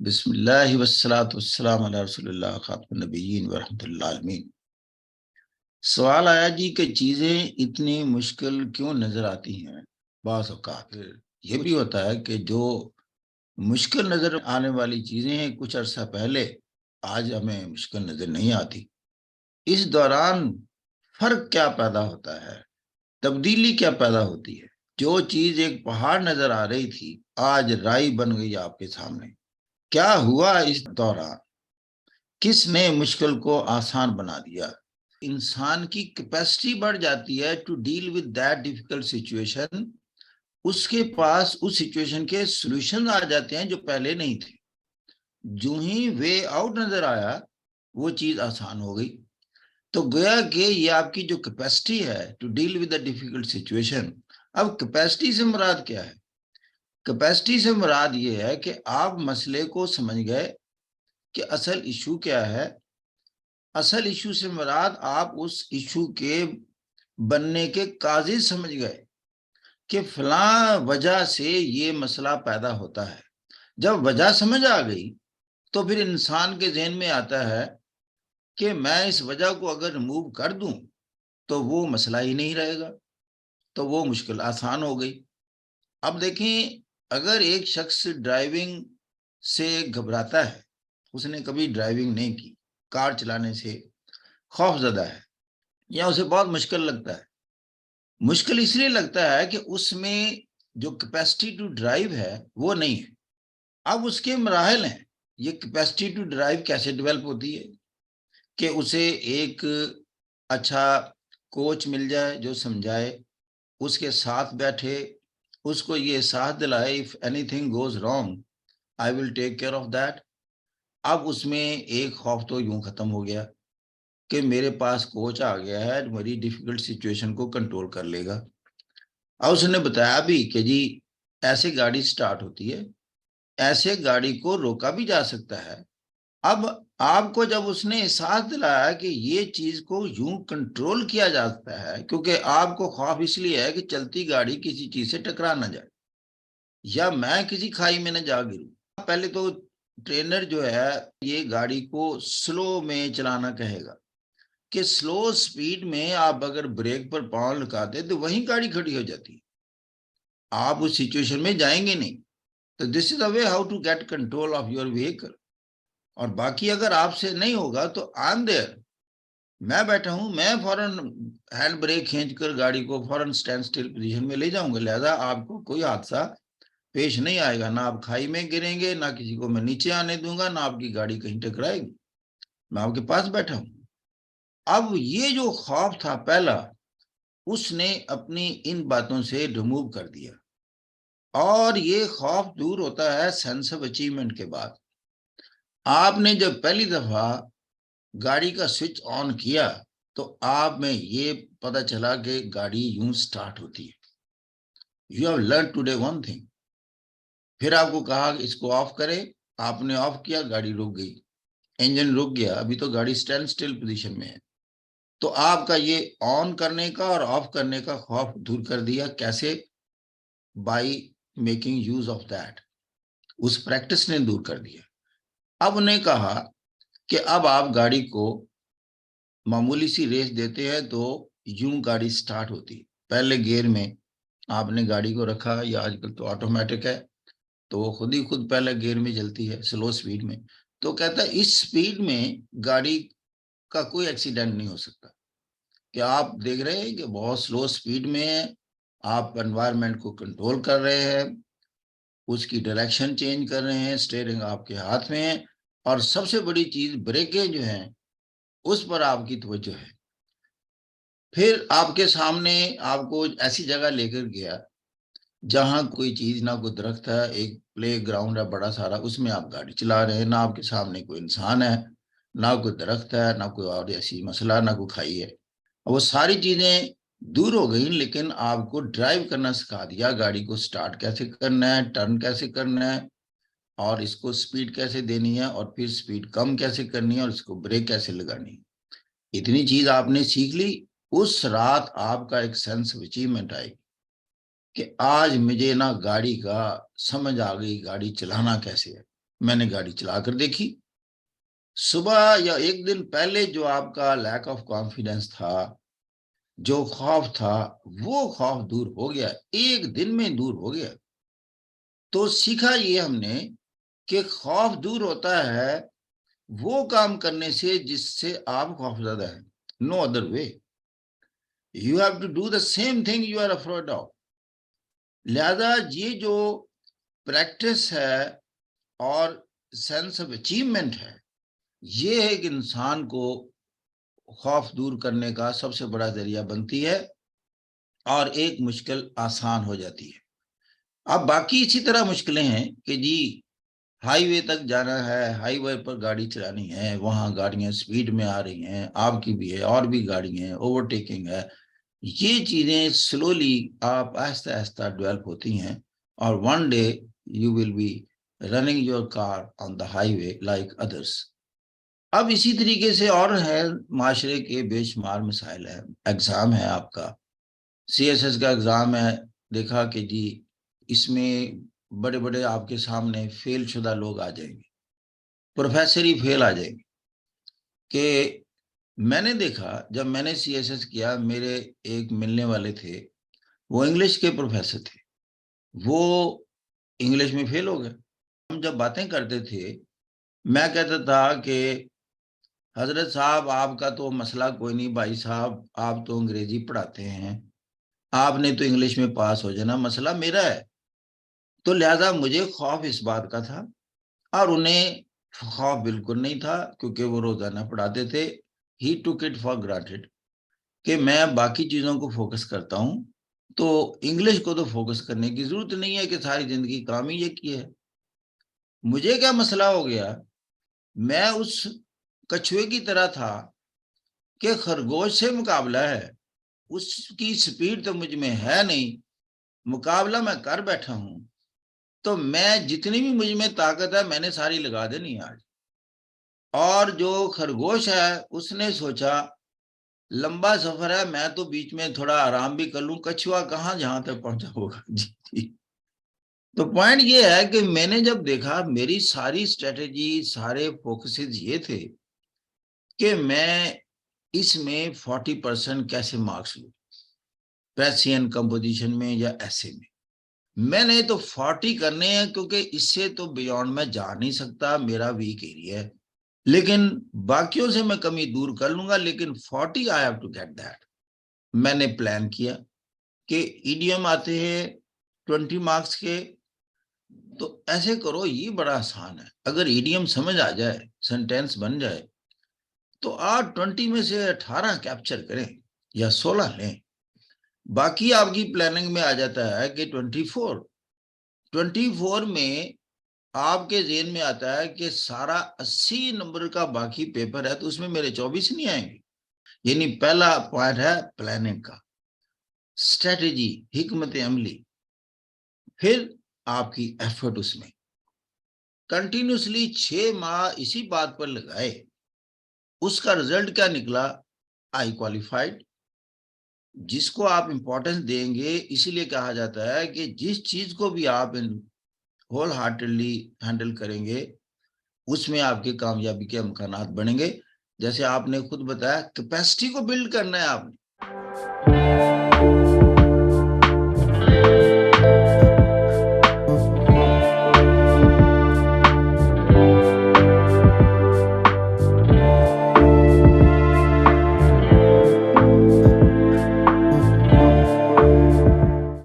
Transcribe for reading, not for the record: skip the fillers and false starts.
بسم اللہ والصلاة والسلام علی رسول اللہ خاتم النبیین ورحمۃ اللہ عالمین۔ سوال آیا جی کہ چیزیں اتنی مشکل کیوں نظر آتی ہیں؟ بعض اوقات یہ بھی ہوتا ہے کہ جو مشکل نظر آنے والی چیزیں ہیں کچھ عرصہ پہلے آج ہمیں مشکل نظر نہیں آتی۔ اس دوران فرق کیا پیدا ہوتا ہے، تبدیلی کیا پیدا ہوتی ہے؟ جو چیز ایک پہاڑ نظر آ رہی تھی آج رائی بن گئی آپ کے سامنے۔ کیا ہوا اس دوران؟ کس نے مشکل کو آسان بنا دیا؟ انسان کی کیپیسٹی بڑھ جاتی ہے to deal with that difficult situation. اس کے پاس اس سچویشن کے سولوشن آ جاتے ہیں جو پہلے نہیں تھے۔ جو ہی وے آؤٹ نظر آیا وہ چیز آسان ہو گئی۔ تو گویا کہ یہ آپ کی جو کیپیسٹی ہے to deal with the difficult situation. اب کیپیسٹی سے مراد کیا ہے؟ کیپیسٹی سے مراد یہ ہے کہ آپ مسئلے کو سمجھ گئے کہ اصل ایشو کیا ہے۔ اصل ایشو سے مراد آپ اس ایشو کے بننے کے کاز سمجھ گئے کہ فلاں وجہ سے یہ مسئلہ پیدا ہوتا ہے۔ جب وجہ سمجھ آ گئی تو پھر انسان کے ذہن میں آتا ہے کہ میں اس وجہ کو اگر ریموو کر دوں تو وہ مسئلہ ہی نہیں رہے گا، تو وہ مشکل آسان ہو گئی۔ اب دیکھیں، اگر ایک شخص ڈرائیونگ سے گھبراتا ہے، اس نے کبھی ڈرائیونگ نہیں کی، کار چلانے سے خوف زدہ ہے یا اسے بہت مشکل لگتا ہے۔ مشکل اس لیے لگتا ہے کہ اس میں جو کیپیسٹی ٹو ڈرائیو ہے وہ نہیں ہے۔ اب اس کے مراحل ہیں، یہ کیپیسٹی ٹو ڈرائیو کیسے ڈیولپ ہوتی ہے کہ اسے ایک اچھا کوچ مل جائے جو سمجھائے، اس کے ساتھ بیٹھے، اس کو یہ ساتھ دلائے if anything goes wrong I will take care of that۔ اب اس میں ایک خوف تو یوں ختم ہو گیا کہ میرے پاس کوچ آ گیا ہے، میری ڈیفیکلٹ سچویشن کو کنٹرول کر لے گا۔ اور اس نے بتایا بھی کہ جی ایسے گاڑی سٹارٹ ہوتی ہے، ایسے گاڑی کو روکا بھی جا سکتا ہے۔ اب آپ کو جب اس نے احساس دلایا کہ یہ چیز کو یوں کنٹرول کیا جاتا ہے، کیونکہ آپ کو خوف اس لیے ہے کہ چلتی گاڑی کسی چیز سے ٹکرا نہ جائے یا میں کسی کھائی میں نہ جا گروں۔ پہلے تو ٹرینر جو ہے یہ گاڑی کو سلو میں چلانا کہے گا کہ سلو سپیڈ میں آپ اگر بریک پر پاؤں لگاتے تو وہیں گاڑی کھڑی ہو جاتی، آپ اس سچویشن میں جائیں گے نہیں۔ تو this is the way how to get control of your vehicle. اور باقی اگر آپ سے نہیں ہوگا تو آئی ایم دیئر، میں بیٹھا ہوں، میں فوراً ہینڈ بریک کھینچ کر گاڑی کو فوراً اسٹینڈ اسٹل پوزیشن میں لے جاؤں گا۔ لہذا آپ کو کوئی حادثہ پیش نہیں آئے گا، نہ آپ کھائی میں گریں گے، نہ کسی کو میں نیچے آنے دوں گا، نہ آپ کی گاڑی کہیں ٹکرائے گی، میں آپ کے پاس بیٹھا ہوں۔ اب یہ جو خوف تھا پہلا، اس نے اپنی ان باتوں سے ریموو کر دیا، اور یہ خوف دور ہوتا ہے سینس آف اچیومنٹ کے بعد۔ آپ نے جب پہلی دفعہ گاڑی کا سوئچ آن کیا تو آپ میں یہ پتہ چلا کہ گاڑی یوں سٹارٹ ہوتی ہے۔ You have learn today one thing. پھر آپ کو کہا کہ اس کو آف کرے، آپ نے آف کیا، گاڑی رک گئی، انجن رک گیا، ابھی تو گاڑی اسٹینڈ اسٹل پوزیشن میں ہے۔ تو آپ کا یہ آن کرنے کا اور آف کرنے کا خوف دور کر دیا۔ کیسے؟ By making use of that, اس پریکٹس نے دور کر دیا۔ اب انہیں کہا کہ اب آپ گاڑی کو معمولی سی ریس دیتے ہیں تو یوں گاڑی سٹارٹ ہوتی، پہلے گیئر میں آپ نے گاڑی کو رکھا، یا آج کل تو آٹومیٹک ہے تو وہ خود ہی خود پہلے گیئر میں چلتی ہے سلو سپیڈ میں۔ تو کہتا ہے اس سپیڈ میں گاڑی کا کوئی ایکسیڈنٹ نہیں ہو سکتا، کہ آپ دیکھ رہے ہیں کہ بہت سلو سپیڈ میں ہے، آپ انوائرمنٹ کو کنٹرول کر رہے ہیں، اس کی ڈائریکشن چینج کر رہے ہیں، اسٹیئرنگ آپ کے ہاتھ میں ہے، اور سب سے بڑی چیز بریکیں جو ہیں اس پر آپ کی توجہ ہے۔ پھر آپ کے سامنے آپ کو ایسی جگہ لے کر گیا جہاں کوئی چیز، نہ کوئی درخت ہے، ایک پلے گراؤنڈ ہے بڑا سارا، اس میں آپ گاڑی چلا رہے ہیں، نہ آپ کے سامنے کوئی انسان ہے، نہ کوئی درخت ہے، نہ کوئی اور ایسی مسئلہ، نہ کوئی کھائی ہے۔ وہ ساری چیزیں دور ہو گئیں، لیکن آپ کو ڈرائیو کرنا سکھا دیا، گاڑی کو سٹارٹ کیسے کرنا ہے، ٹرن کیسے کرنا ہے، اور اس کو سپیڈ کیسے دینی ہے، اور پھر سپیڈ کم کیسے کرنی ہے، اور اس کو بریک کیسے لگانی ہے۔ اتنی چیز آپ نے سیکھ لی، اس رات آپ کا ایک سینس آف اچیومنٹ آئی کہ آج مجھے نا گاڑی کا سمجھ آ گئی، گاڑی چلانا کیسے ہے، میں نے گاڑی چلا کر دیکھی، صبح یا ایک دن پہلے جو آپ کا لیک آف کانفیڈنس تھا، جو خوف تھا، وہ خوف دور ہو گیا، ایک دن میں دور ہو گیا۔ تو سیکھا یہ ہم نے کہ خوف دور ہوتا ہے وہ کام کرنے سے جس سے آپ خوف زدہ ہیں، no other way. You have to do the same thing you are afraid of. لہذا یہ جو پریکٹس ہے اور سینس آف اچیومنٹ ہے، یہ ایک انسان کو خوف دور کرنے کا سب سے بڑا ذریعہ بنتی ہے اور ایک مشکل آسان ہو جاتی ہے۔ اب باقی اسی طرح مشکلیں ہیں کہ جی ہائی وے تک جانا ہے، ہائی وے پر گاڑی چلانی ہے، وہاں گاڑیاں سپیڈ میں آ رہی ہیں، آپ کی بھی ہے اور بھی گاڑی ہیں، اوورٹیکنگ ہے، یہ چیزیں سلولی آپ آہستہ آہستہ ڈیولپ ہوتی ہیں اور one day you will be running your car on the highway like others. اب اسی طریقے سے اور ہے، معاشرے کے بے شمار مسائل ہیں۔ ایگزام ہے آپ کا، سی ایس ایس کا ایگزام ہے، دیکھا کہ جی اس میں بڑے بڑے آپ کے سامنے فیل شدہ لوگ آ جائیں گے، پروفیسر ہی فیل آ جائیں گے۔ کہ میں نے دیکھا جب میں نے سی ایس ایس کیا، میرے ایک ملنے والے تھے، وہ انگلش کے پروفیسر تھے، وہ انگلش میں فیل ہو گئے۔ ہم جب باتیں کرتے تھے، میں کہتا تھا کہ حضرت صاحب آپ کا تو مسئلہ کوئی نہیں، بھائی صاحب آپ تو انگریزی پڑھاتے ہیں، آپ نے تو انگلش میں پاس ہو جانا، مسئلہ میرا ہے۔ تو لہذا مجھے خوف اس بات کا تھا اور انہیں خوف بالکل نہیں تھا، کیونکہ وہ روزانہ پڑھاتے تھے۔ He took it for granted کہ میں باقی چیزوں کو فوکس کرتا ہوں، تو انگلش کو تو فوکس کرنے کی ضرورت نہیں ہے کہ ساری زندگی کام ہی یہ کی ہے۔ مجھے کیا مسئلہ ہو گیا، میں اس کچھوے کی طرح تھا کہ خرگوش سے مقابلہ ہے، اس کی سپیڈ تو مجھ میں ہے نہیں، مقابلہ میں کر بیٹھا ہوں، تو میں جتنی بھی مجھ میں طاقت ہے میں نے ساری لگا دینی آج۔ اور جو خرگوش ہے اس نے سوچا لمبا سفر ہے، میں تو بیچ میں تھوڑا آرام بھی کر لوں، کچھوا کہاں جہاں تک پہنچا ہوگا۔ جی تو پوائنٹ یہ ہے کہ میں نے جب دیکھا میری ساری اسٹریٹجی، سارے فوکسز یہ تھے کہ میں اس میں 40% کیسے مارکس لوں، پیسین کمپوزیشن میں یا ایسے میں نے تو 40 کرنے ہیں، کیونکہ اس سے تو بیونڈ میں جا نہیں سکتا، میرا ویک ایریا ہے، لیکن باقیوں سے میں کمی دور کر لوں گا، لیکن 40 I have to get that۔ میں نے پلان کیا کہ ایڈیم آتے ہیں 20 مارکس کے، تو ایسے کرو، یہ بڑا آسان ہے، اگر ایڈیم سمجھ آ جائے، سینٹینس بن جائے، تو آپ 20 میں سے 18 کیپچر کریں یا 16 لیں، باقی آپ کی پلاننگ میں آ جاتا ہے کہ 24 میں آپ کے ذہن میں آتا ہے کہ سارا 80 نمبر کا باقی پیپر ہے، تو اس میں میرے 24 نہیں آئیں گے۔ یعنی پہلا پوائنٹ ہے پلاننگ کا، اسٹریٹجی، حکمت عملی، پھر آپ کی ایفرٹ اس میں کنٹینیوسلی 6 ماہ اسی بات پر لگائے، اس کا رزلٹ کیا نکلا، آئی کوالیفائڈ۔ جس کو آپ امپورٹنس دیں گے، اسی لیے کہا جاتا ہے کہ جس چیز کو بھی آپ ہول ہارٹڈلی ہینڈل کریں گے، اس میں آپ کے کامیابی کے امکانات بڑھیں گے۔ جیسے آپ نے خود بتایا، کیپیسٹی کو بلڈ کرنا ہے آپ نے۔